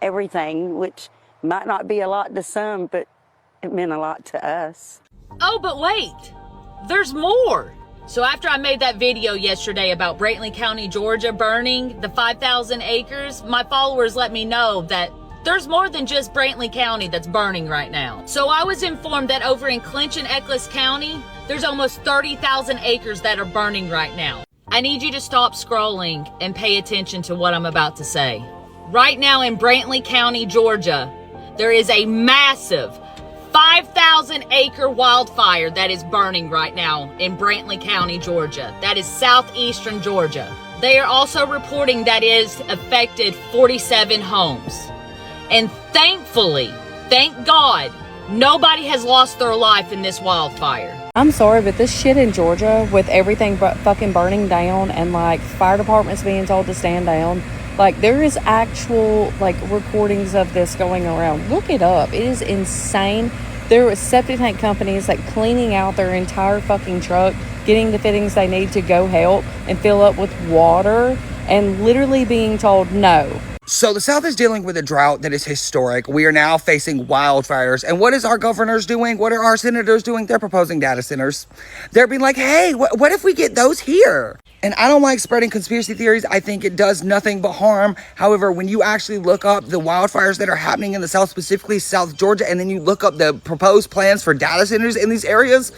everything, which might not be a lot to some, but it meant a lot to us. Oh, but wait, there's more. So after I made that video yesterday about Brantley County, Georgia burning the 5,000 acres, my followers let me know that there's more than just Brantley County that's burning right now. So I was informed that over in Clinch and Eccles County, there's almost 30,000 acres that are burning right now. I need you to stop scrolling and pay attention to what I'm about to say. Right now in Brantley County, Georgia, there is a massive 5,000 acre wildfire that is burning right now in Brantley County, Georgia. That is southeastern Georgia. They are also reporting that it has affected 47 homes. And thankfully, thank God, nobody has lost their life in this wildfire. I'm sorry, but this shit in Georgia with everything fucking burning down and like fire departments being told to stand down, like there is actual like recordings of this going around. Look it up. It is insane. There are septic tank companies like cleaning out their entire fucking truck, getting the fittings they need to go help and fill up with water, and literally being told no. So the South is dealing with a drought that is historic. We are now facing wildfires. And what is our governors doing? What are our senators doing? They're proposing data centers. They're being like, hey, what if we get those here? And I don't like spreading conspiracy theories. I think it does nothing but harm. However, when you actually look up the wildfires that are happening in the South, specifically South Georgia, and then you look up the proposed plans for data centers in these areas.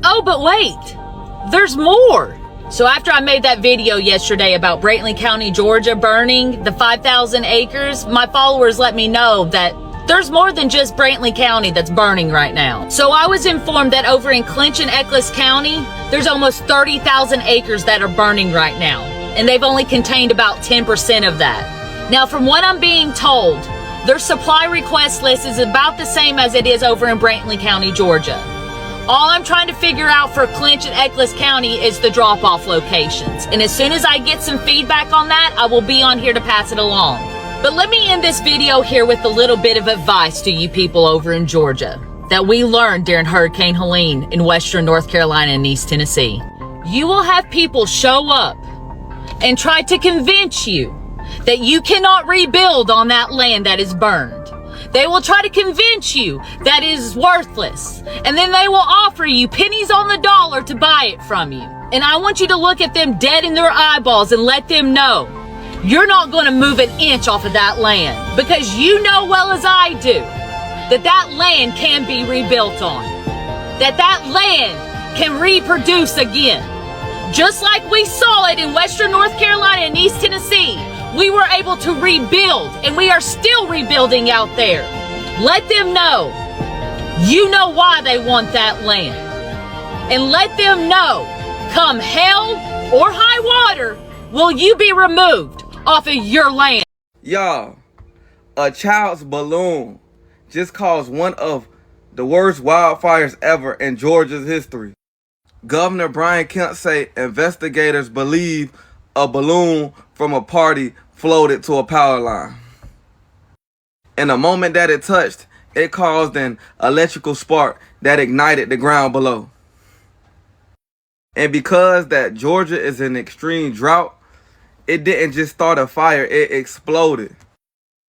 Oh, but wait, there's more. So after I made that video yesterday about Brantley County, Georgia burning the 5,000 acres, my followers let me know that there's more than just Brantley County that's burning right now. So I was informed that over in Clinch and Eccles County, there's almost 30,000 acres that are burning right now. And they've only contained about 10% of that. Now, from what I'm being told, their supply request list is about the same as it is over in Brantley County, Georgia. All I'm trying to figure out for Clinch and Eccles County is the drop-off locations. And as soon as I get some feedback on that, I will be on here to pass it along. But let me end this video here with a little bit of advice to you people over in Georgia that we learned during Hurricane Helene in western North Carolina and East Tennessee. You will have people show up and try to convince you that you cannot rebuild on that land that is burned. They will try to convince you that it is worthless. And then they will offer you pennies on the dollar to buy it from you. And I want you to look at them dead in their eyeballs and let them know you're not going to move an inch off of that land. Because you know well as I do that that land can be rebuilt on. That land can reproduce again. Just like we saw it in western North Carolina and East Tennessee. We were able to rebuild, and we are still rebuilding out there. Let them know you know why they want that land. And let them know, come hell or high water, will you be removed off of your land. Y'all, a child's balloon just caused one of the worst wildfires ever in Georgia's history. Governor Brian Kemp say investigators believe a balloon from a party floated to a power line. In the moment that it touched, it caused an electrical spark that ignited the ground below. And because that Georgia is in extreme drought, it didn't just start a fire, it exploded.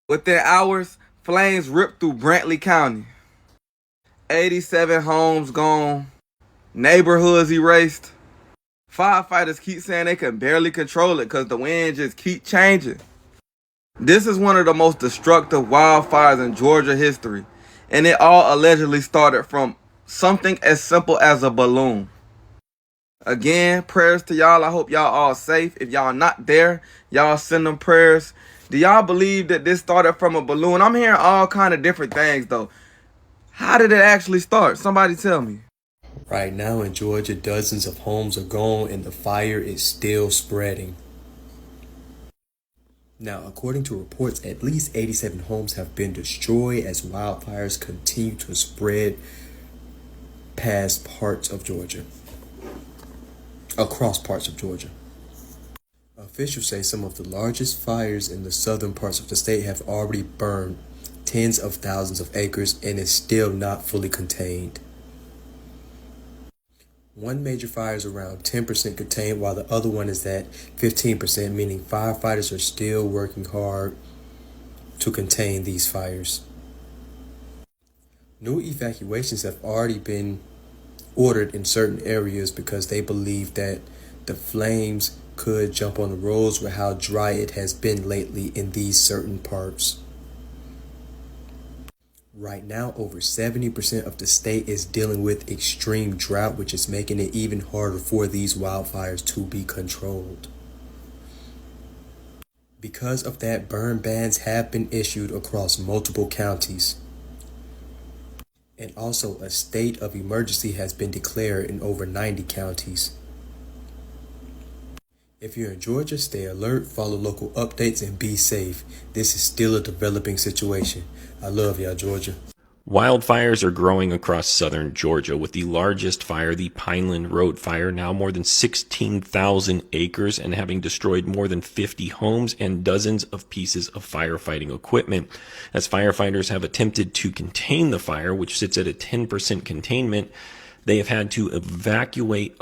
Within hours, flames ripped through Brantley County. 87 homes gone, neighborhoods erased. Firefighters keep saying they can barely control it because the wind just keep changing. This is one of the most destructive wildfires in Georgia history, and it all allegedly started from something as simple as a balloon. Again, prayers to y'all. I hope y'all all safe. If y'all not there, y'all send them prayers. Do y'all believe that this started from a balloon? I'm hearing all kind of different things though. How did it actually start? Somebody tell me. Right now in Georgia, dozens of homes are gone and the fire is still spreading. Now, according to reports, at least 87 homes have been destroyed as wildfires continue to spread past parts of Georgia. Across parts of Georgia. Officials say some of the largest fires in the southern parts of the state have already burned tens of thousands of acres and is still not fully contained. One major fire is around 10% contained, while the other one is at 15%, meaning firefighters are still working hard to contain these fires. New evacuations have already been ordered in certain areas because they believe that the flames could jump on the roads with how dry it has been lately in these certain parts. Right now, over 70% of the state is dealing with extreme drought, which is making it even harder for these wildfires to be controlled. Because of that, burn bans have been issued across multiple counties. And also, a state of emergency has been declared in over 90 counties. If you're in Georgia, stay alert, follow local updates, and be safe. This is still a developing situation. I love y'all, Georgia. Wildfires are growing across southern Georgia, with the largest fire, the Pineland Road Fire, now more than 16,000 acres and having destroyed more than 50 homes and dozens of pieces of firefighting equipment. As firefighters have attempted to contain the fire, which sits at a 10% containment, they have had to evacuate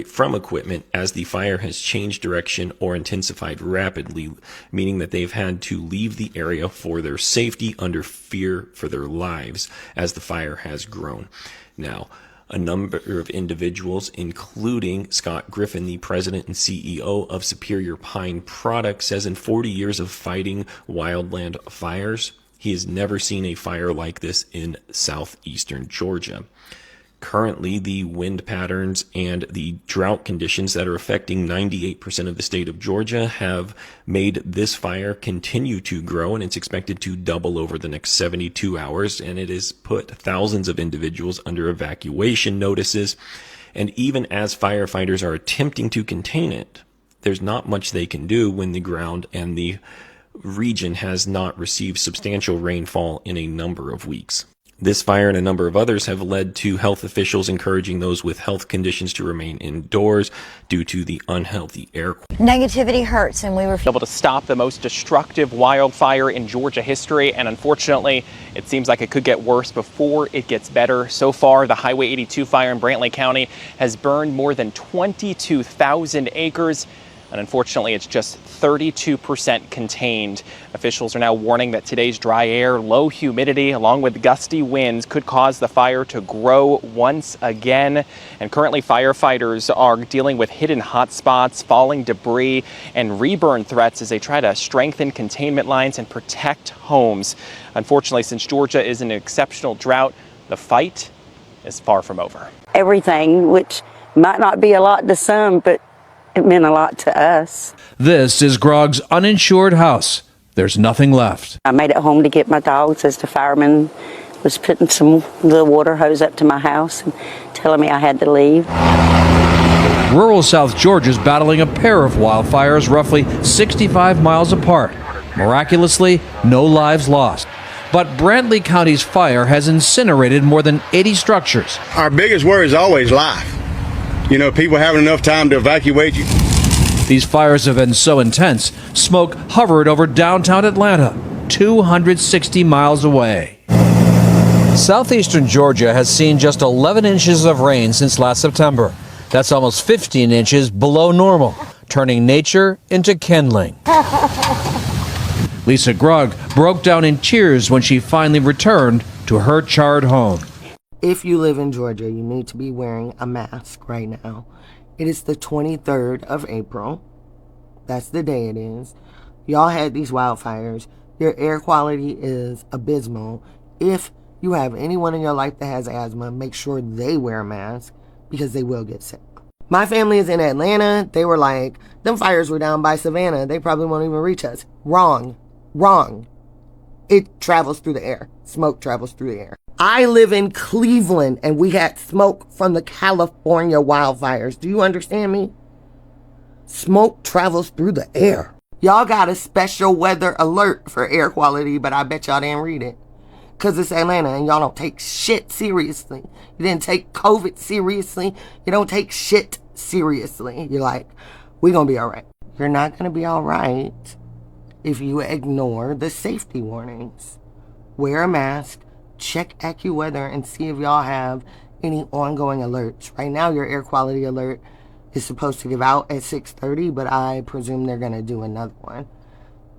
from equipment as the fire has changed direction or intensified rapidly, meaning that they've had to leave the area for their safety under fear for their lives as the fire has grown. Now, a number of individuals, including Scott Griffin, the president and CEO of Superior Pine Products, says in 40 years of fighting wildland fires, he has never seen a fire like this in southeastern Georgia. Currently, the wind patterns and the drought conditions that are affecting 98% of the state of Georgia have made this fire continue to grow, and it's expected to double over the next 72 hours, and it has put thousands of individuals under evacuation notices. And even as firefighters are attempting to contain it, there's not much they can do when the ground and the region has not received substantial rainfall in a number of weeks. This fire and a number of others have led to health officials encouraging those with health conditions to remain indoors due to the unhealthy air quality. Negativity hurts, and we were able to stop the most destructive wildfire in Georgia history, and unfortunately, it seems like it could get worse before it gets better. So far, the Highway 82 fire in Brantley County has burned more than 22,000 acres. And unfortunately, it's just 32% contained. Officials are now warning that today's dry air, low humidity, along with gusty winds could cause the fire to grow once again. And currently, firefighters are dealing with hidden hotspots, falling debris, and reburn threats as they try to strengthen containment lines and protect homes. Unfortunately, since Georgia is in an exceptional drought, the fight is far from over. Everything, which might not be a lot to some, but it meant a lot to us. This is Grog's uninsured house. There's nothing left. I made it home to get my dogs as the fireman was putting the water hose up to my house and telling me I had to leave. Rural South Georgia is battling a pair of wildfires roughly 65 miles apart. Miraculously, no lives lost. But Brantley County's fire has incinerated more than 80 structures. Our biggest worry is always life. You know, people having enough time to evacuate you. These fires have been so intense, smoke hovered over downtown Atlanta, 260 miles away. Southeastern Georgia has seen just 11 inches of rain since last September. That's almost 15 inches below normal, turning nature into kindling. Lisa Grog broke down in tears when she finally returned to her charred home. If you live in Georgia, you need to be wearing a mask right now. It is the 23rd of April. That's the day it is. Y'all had these wildfires. Your air quality is abysmal. If you have anyone in your life that has asthma, make sure they wear a mask because they will get sick. My family is in Atlanta. They were like, them fires were down by Savannah. They probably won't even reach us. Wrong. It travels through the air. Smoke travels through the air. I live in Cleveland, and we had smoke from the California wildfires. Do you understand me? Smoke travels through the air. Y'all got a special weather alert for air quality, but I bet y'all didn't read it. Because it's Atlanta, and y'all don't take shit seriously. You didn't take COVID seriously. You don't take shit seriously. You're like, we're going to be all right. You're not going to be all right if you ignore the safety warnings. Wear a mask. Check AccuWeather and see if y'all have any ongoing alerts. Right now, your air quality alert is supposed to give out at 6:30, but I presume they're going to do another one.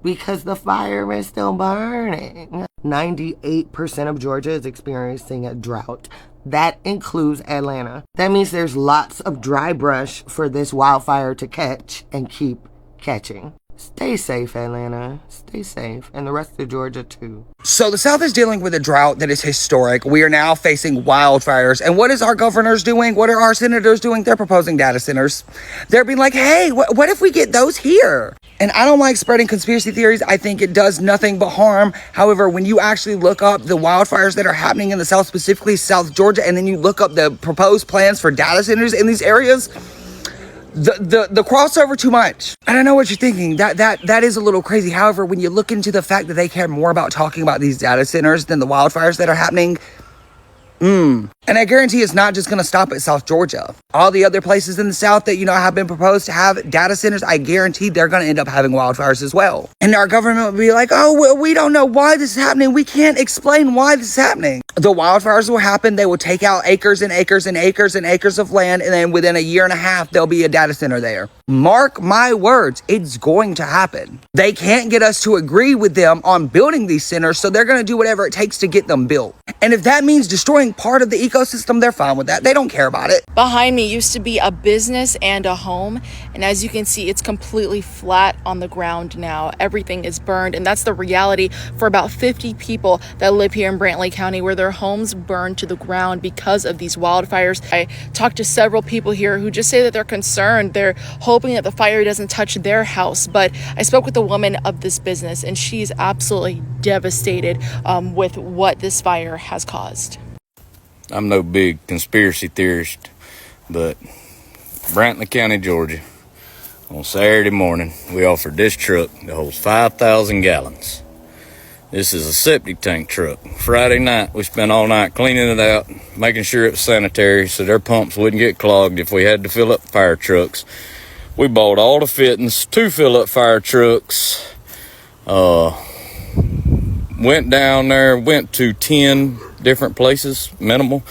because the fire is still burning. 98% of Georgia is experiencing a drought. That includes Atlanta. That means there's lots of dry brush for this wildfire to catch and keep catching. Stay safe, Atlanta. Stay safe. And the rest of Georgia, too. So the South is dealing with a drought that is historic. We are now facing wildfires. And what is our governors doing? What are our senators doing? They're proposing data centers. They're being like, hey, what if we get those here? And I don't like spreading conspiracy theories. I think it does nothing but harm. However, when you actually look up the wildfires that are happening in the South, specifically South Georgia, and then you look up the proposed plans for data centers in these areas, the crossover too much. And I know what you're thinking. That is a little crazy. However, when you look into the fact that they care more about talking about these data centers than the wildfires that are happening, and I guarantee it's not just going to stop at South Georgia. All the other places in the South that, have been proposed to have data centers, I guarantee they're going to end up having wildfires as well. And our government will be like, oh, we don't know why this is happening. We can't explain why this is happening. The wildfires will happen. They will take out acres and acres and acres and acres of land. And then within a year and a half, there'll be a data center there. Mark my words, it's going to happen. They can't get us to agree with them on building these centers, so they're going to do whatever it takes to get them built. And if that means destroying part of the ecosystem, they're fine with that. They don't care about it. Behind me used to be a business and a home, and as you can see, it's completely flat on the ground now. Everything is burned, and that's the reality for about 50 people that live here in Brantley County, where their homes burned to the ground because of these wildfires. I talked to several people here who just say that they're concerned. They're hoping that the fire doesn't touch their house, but I spoke with a woman of this business, and she's absolutely devastated with what this fire has caused. I'm no big conspiracy theorist, but Brantley County, Georgia, on Saturday morning, we offered this truck that holds 5,000 gallons. This is a septic tank truck. Friday night, we spent all night cleaning it out, making sure it was sanitary so their pumps wouldn't get clogged if we had to fill up fire trucks. We bought all the fittings to fill up fire trucks. Went down there, went to 10 different places, minimal,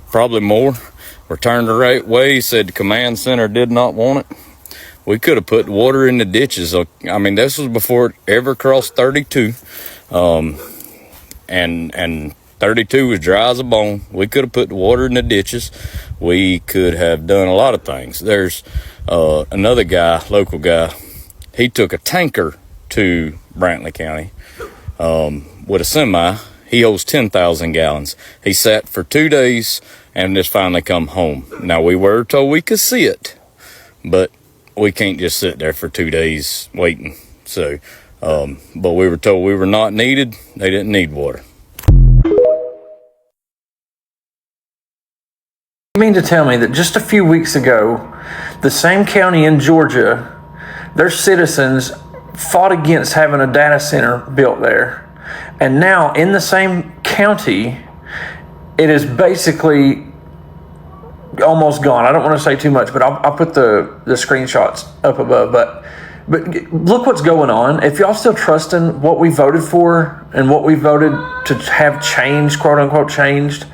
probably more. Returned the right way, said the command center did not want it. We could have put water in the ditches. I mean, this was before it ever crossed 32. And 32 was dry as a bone. We could have put the water in the ditches. We could have done a lot of things. There's another guy, local guy, he took a tanker to Brantley County with a semi. He holds 10,000 gallons. He sat for 2 days and just finally come home. Now, we were told we could see it, but we can't just sit there for 2 days waiting. So, but we were told we were not needed. They didn't need water. You mean to tell me that just a few weeks ago, the same county in Georgia, their citizens fought against having a data center built there. And now in the same county, it is basically almost gone. I don't want to say too much, but I'll put the screenshots up above. But look what's going on. If y'all still trusting what we voted for and what we voted to have changed, quote unquote changed,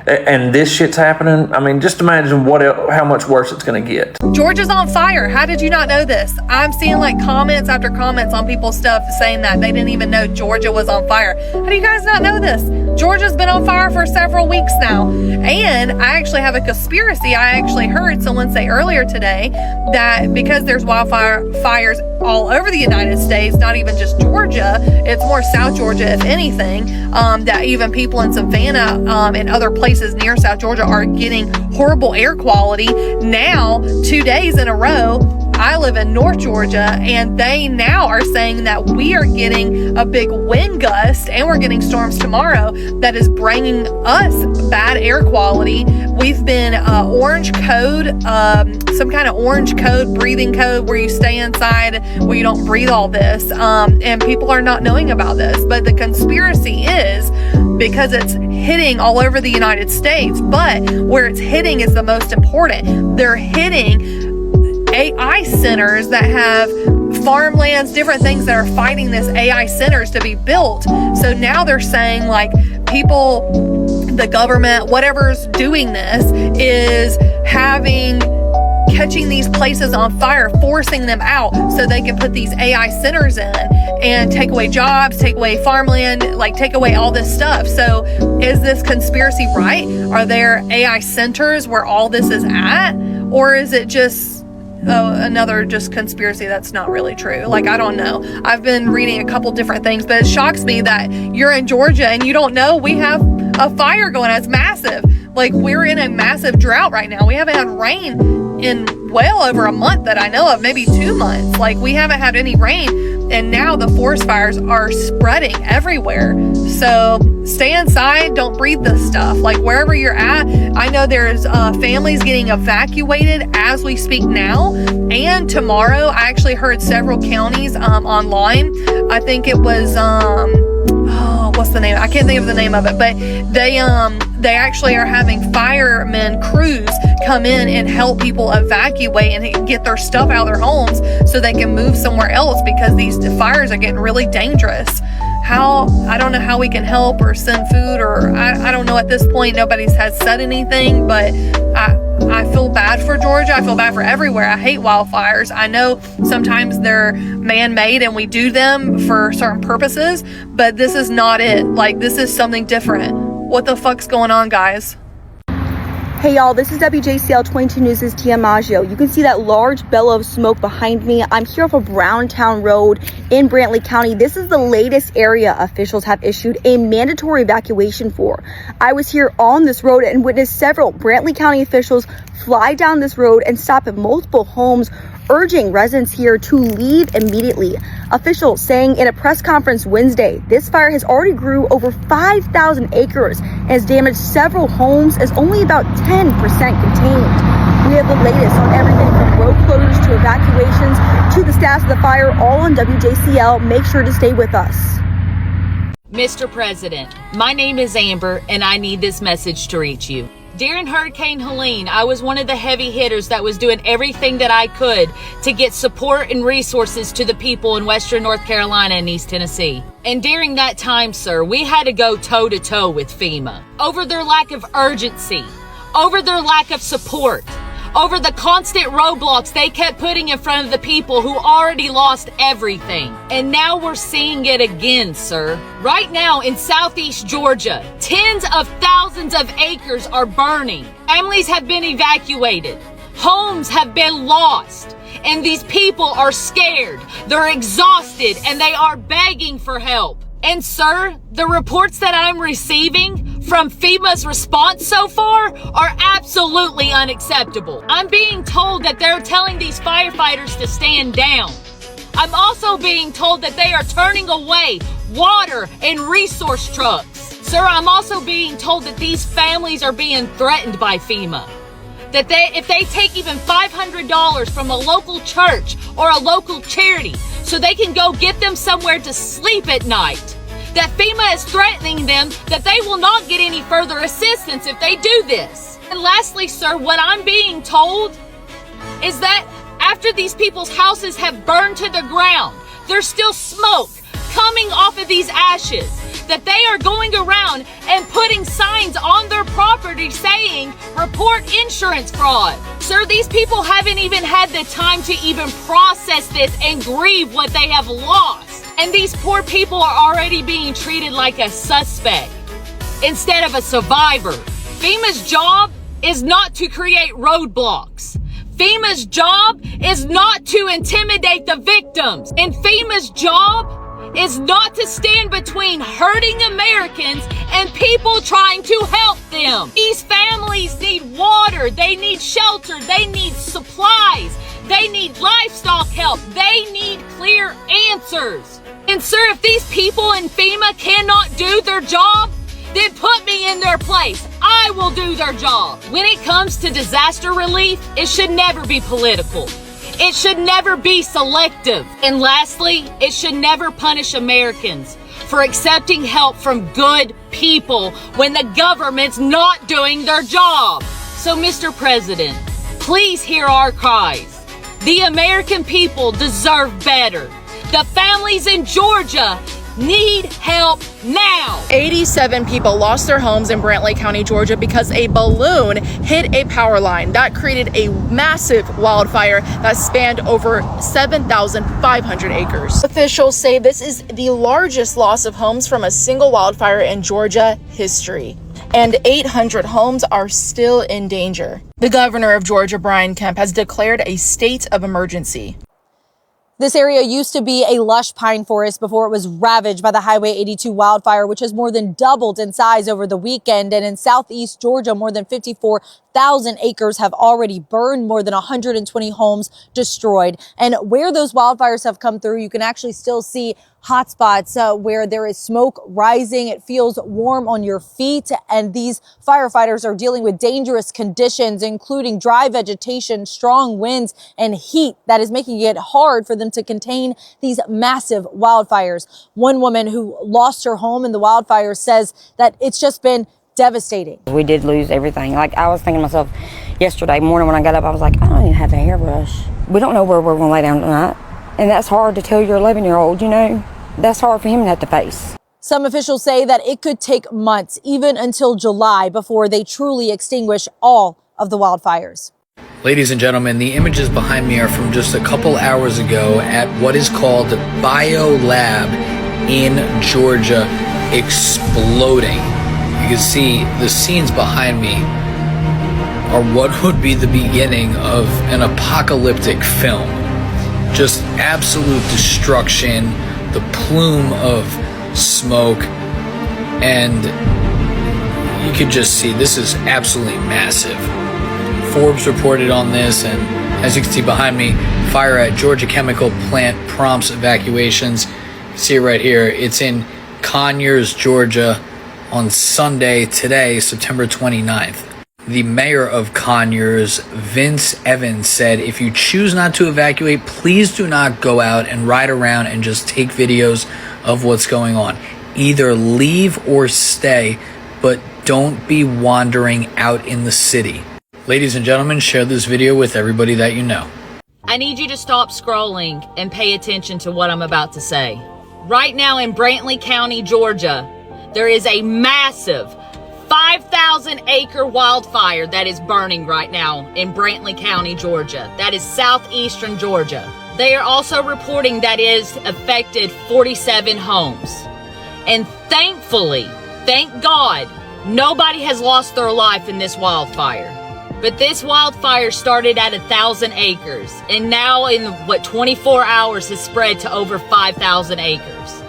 and this shit's happening, I mean, just imagine how much worse it's going to get. Georgia's on fire. How did you not know this? I'm seeing like comments after comments on people's stuff saying that they didn't even know Georgia was on fire. How do you guys not know this? Georgia's been on fire for several weeks now. And I actually have a conspiracy. I actually heard someone say earlier today that because there's fires all over the United States, not even just Georgia, it's more South Georgia, if anything, that even people in Savannah and other places near South Georgia are getting horrible air quality. Now, 2 days in a row, I live in North Georgia, and they now are saying that we are getting a big wind gust and we're getting storms tomorrow that is bringing us bad air quality. We've been orange code, some kind of orange code, breathing code, where you stay inside, where you don't breathe all this, and people are not knowing about this. But the conspiracy is because it's hitting all over the United States, but where it's hitting is the most important. They're hitting AI centers that have farmlands, different things that are fighting this AI centers to be built. So now they're saying like people, the government, whatever's doing this is having catching these places on fire, forcing them out so they can put these AI centers in and take away jobs, take away farmland, like take away all this stuff. So is this conspiracy right? Are there AI centers where all this is at? Or is it just another just conspiracy that's not really true? Like, I don't know. I've been reading a couple different things, but it shocks me that you're in Georgia and you don't know we have a fire going on. It's massive. Like, we're in a massive drought right now. We haven't had rain in well over a month that I know of, maybe 2 months. Like, we haven't had any rain, and now the forest fires are spreading everywhere. So stay inside, don't breathe this stuff. Like, wherever you're at, I know there's families getting evacuated as we speak now, and tomorrow. I actually heard several counties online. I think it was what's the name? I can't think of the name of it, but they actually are having firemen crews come in and help people evacuate and get their stuff out of their homes so they can move somewhere else, because these fires are getting really dangerous. I don't know how we can help or send food, or I don't know at this point. Nobody has said anything, but I feel bad for Georgia. I feel bad for everywhere. I hate wildfires. I know sometimes they're man-made and we do them for certain purposes, but this is not it. Like, this is something different. What the fuck's going on, guys? Hey y'all, this is WJCL 22 News' Tia Maggio. You can see that large bellow of smoke behind me. I'm here off of Browntown Road in Brantley County. This is the latest area officials have issued a mandatory evacuation for. I was here on this road and witnessed several Brantley County officials fly down this road and stop at multiple homes, urging residents here to leave immediately. Officials saying in a press conference Wednesday, this fire has already grew over 5,000 acres and has damaged several homes, as only about 10% contained. We have the latest on everything from road closures to evacuations to the status of the fire, all on WJCL. Make sure to stay with us. Mr. President, my name is Amber, and I need this message to reach you. During Hurricane Helene, I was one of the heavy hitters that was doing everything that I could to get support and resources to the people in Western North Carolina and East Tennessee. And during that time, sir, we had to go toe-to-toe with FEMA over their lack of urgency, over their lack of support, over the constant roadblocks they kept putting in front of the people who already lost everything. And now we're seeing it again, sir. Right now in Southeast Georgia, tens of thousands of acres are burning. Families have been evacuated. Homes have been lost. And these people are scared. They're exhausted and they are begging for help. And sir, the reports that I'm receiving from FEMA's response so far are absolutely unacceptable. I'm being told that they're telling these firefighters to stand down. I'm also being told that they are turning away water and resource trucks. Sir, I'm also being told that these families are being threatened by FEMA. That if they take even $500 from a local church or a local charity so they can go get them somewhere to sleep at night, that FEMA is threatening them that they will not get any further assistance if they do this. And lastly, sir, what I'm being told is that after these people's houses have burned to the ground, there's still smoke coming off of these ashes, that they are going around and putting signs on their property saying, report insurance fraud. Sir, these people haven't even had the time to even process this and grieve what they have lost. And these poor people are already being treated like a suspect instead of a survivor. FEMA's job is not to create roadblocks. FEMA's job is not to intimidate the victims. And FEMA's job is not to stand between hurting Americans and people trying to help them. These families need water, they need shelter, they need supplies, they need livestock help, they need clear answers. And sir, if these people in FEMA cannot do their job, then put me in their place. I will do their job. When it comes to disaster relief, it should never be political. It should never be selective. And lastly, it should never punish Americans for accepting help from good people when the government's not doing their job. So, Mr. President, please hear our cries. The American people deserve better. The families in Georgia need help now. 87 people lost their homes in Brantley County, Georgia because a balloon hit a power line. That created a massive wildfire that spanned over 7,500 acres. Officials say this is the largest loss of homes from a single wildfire in Georgia history, and 800 homes are still in danger. The governor of Georgia, Brian Kemp, has declared a state of emergency. This area used to be a lush pine forest before it was ravaged by the Highway 82 wildfire, which has more than doubled in size over the weekend. And in southeast Georgia, more than 54,000 acres have already burned, more than 120 homes destroyed. And where those wildfires have come through, you can actually still see hotspots where there is smoke rising. It feels warm on your feet, and these firefighters are dealing with dangerous conditions, including dry vegetation, strong winds, and heat that is making it hard for them to contain these massive wildfires. One woman who lost her home in the wildfire says that it's just been devastating. We did lose everything. Like, I was thinking to myself yesterday morning when I got up, I was like, I don't even have a hairbrush. We don't know where we're going to lay down tonight. And that's hard to tell your 11-year-old, you know. That's hard for him to have to face. Some officials say that it could take months, even until July, before they truly extinguish all of the wildfires. Ladies and gentlemen, the images behind me are from just a couple hours ago at what is called BioLab in Georgia, exploding. You can see the scenes behind me are what would be the beginning of an apocalyptic film. Just absolute destruction, the plume of smoke, and you could just see this is absolutely massive. Forbes reported on this, and as you can see behind me, fire at Georgia chemical plant prompts evacuations. You see it right here. It's in Conyers, Georgia on Sunday, today, September 29th. The mayor of Conyers, Vince Evans, said, if you choose not to evacuate, please do not go out and ride around and just take videos of what's going on. Either leave or stay, but don't be wandering out in the city. Ladies and gentlemen, share this video with everybody that you know. I need you to stop scrolling and pay attention to what I'm about to say. Right now in Brantley County, Georgia, there is a massive 5,000 acre wildfire that is burning right now in Brantley County, Georgia. That is southeastern Georgia. They are also reporting that it has affected 47 homes. And thankfully, thank God, nobody has lost their life in this wildfire. But this wildfire started at 1,000 acres and now in 24 hours has spread to over 5,000 acres.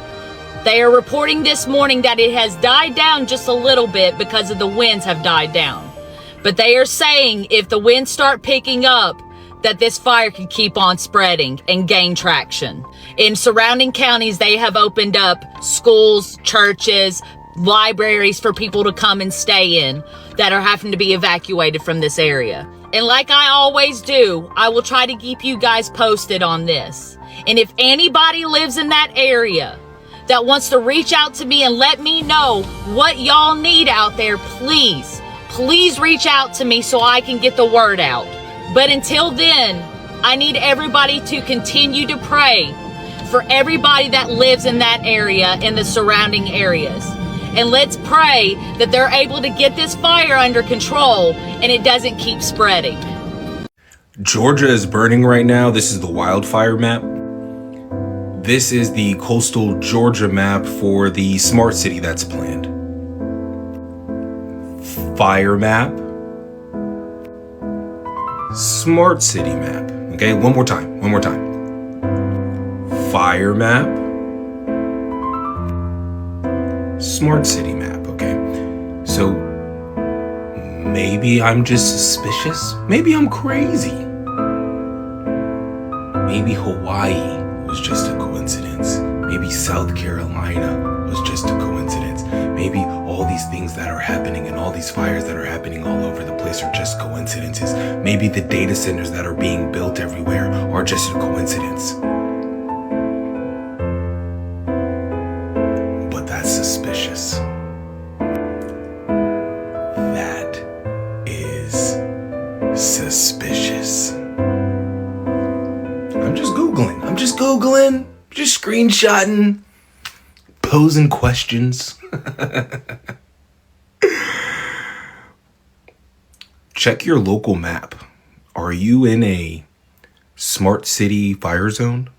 They are reporting this morning that it has died down just a little bit because of the winds have died down. But they are saying if the winds start picking up, that this fire could keep on spreading and gain traction. In surrounding counties, they have opened up schools, churches, libraries for people to come and stay in that are having to be evacuated from this area. And like I always do, I will try to keep you guys posted on this. And if anybody lives in that area that wants to reach out to me and let me know what y'all need out there, please reach out to me so I can get the word out. But until then, I need everybody to continue to pray for everybody that lives in that area and the surrounding areas. And let's pray that they're able to get this fire under control and it doesn't keep spreading. Georgia is burning right now. This is the wildfire map. This is the coastal Georgia map for the smart city that's planned. Fire map. Smart city map. Okay, one more time. Fire map. Smart city map, okay? So maybe I'm just suspicious. Maybe I'm crazy. Maybe Hawaii was just a coincidence. Maybe South Carolina was just a coincidence. Maybe all these things that are happening and all these fires that are happening all over the place are just coincidences. Maybe the data centers that are being built everywhere are just a coincidence. But that's suspicious. That is suspicious. I'm just Googling, just screenshotting. posing questions. Check your local map. Are you in a smart city fire zone?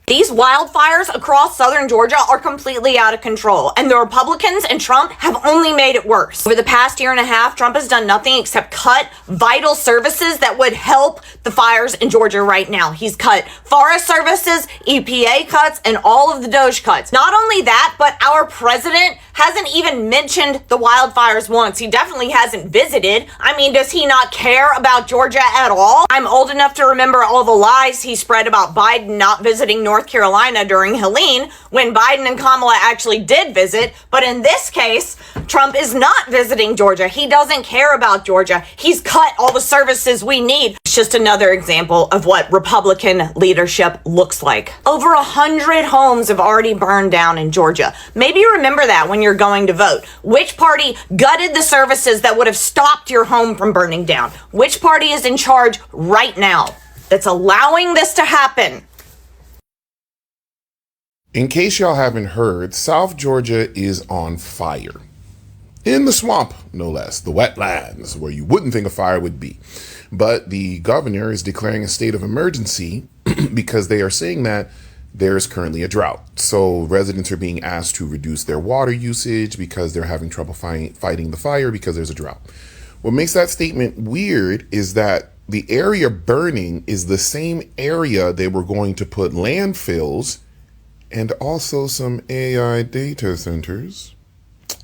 These wildfires across southern Georgia are completely out of control, and the Republicans and Trump have only made it worse. Over the past year and a half, Trump has done nothing except cut vital services that would help the fires in Georgia right now. He's cut forest services, EPA cuts, and all of the DOJ cuts. Not only that, but our president hasn't even mentioned the wildfires once. He definitely hasn't visited. I mean, does he not care about Georgia at all? I'm old enough to remember all the lies he spread about Biden not visiting North Carolina during Helene, when Biden and Kamala actually did visit. But in this case, Trump is not visiting Georgia. He doesn't care about Georgia. He's cut all the services we need. It's just another example of what Republican leadership looks like. Over 100 homes have already burned down in Georgia. Maybe remember that when you're going to vote. Which party gutted the services that would have stopped your home from burning down? Which party is in charge right now that's allowing this to happen? In case y'all haven't heard, South Georgia is on fire. In the swamp, no less, the wetlands, where you wouldn't think a fire would be. But the governor is declaring a state of emergency because they are saying that there's currently a drought. So residents are being asked to reduce their water usage because they're having trouble fighting the fire because there's a drought. What makes that statement weird is that the area burning is the same area they were going to put landfills and also some AI data centers.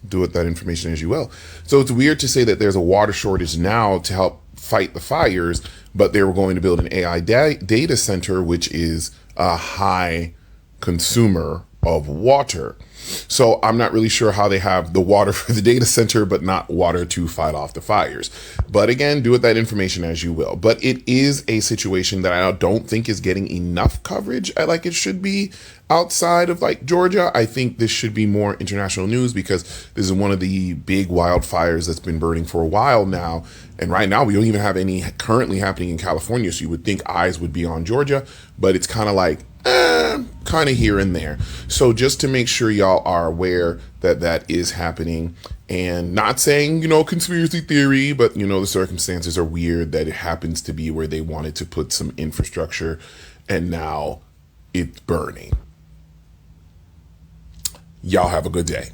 Do with that information as you will. So it's weird to say that there's a water shortage now to help fight the fires, but they were going to build an AI data center, which is a high consumer of water. So I'm not really sure how they have the water for the data center, but not water to fight off the fires. But again, do with that information as you will. But it is a situation that I don't think is getting enough coverage like it should be outside of like Georgia. I think this should be more international news because this is one of the big wildfires that's been burning for a while now. And right now we don't even have any currently happening in California. So you would think eyes would be on Georgia, but it's kind of like, kind of here and there. So just to make sure y'all are aware that that is happening, and not saying, conspiracy theory, but the circumstances are weird that it happens to be where they wanted to put some infrastructure and now it's burning. Y'all have a good day.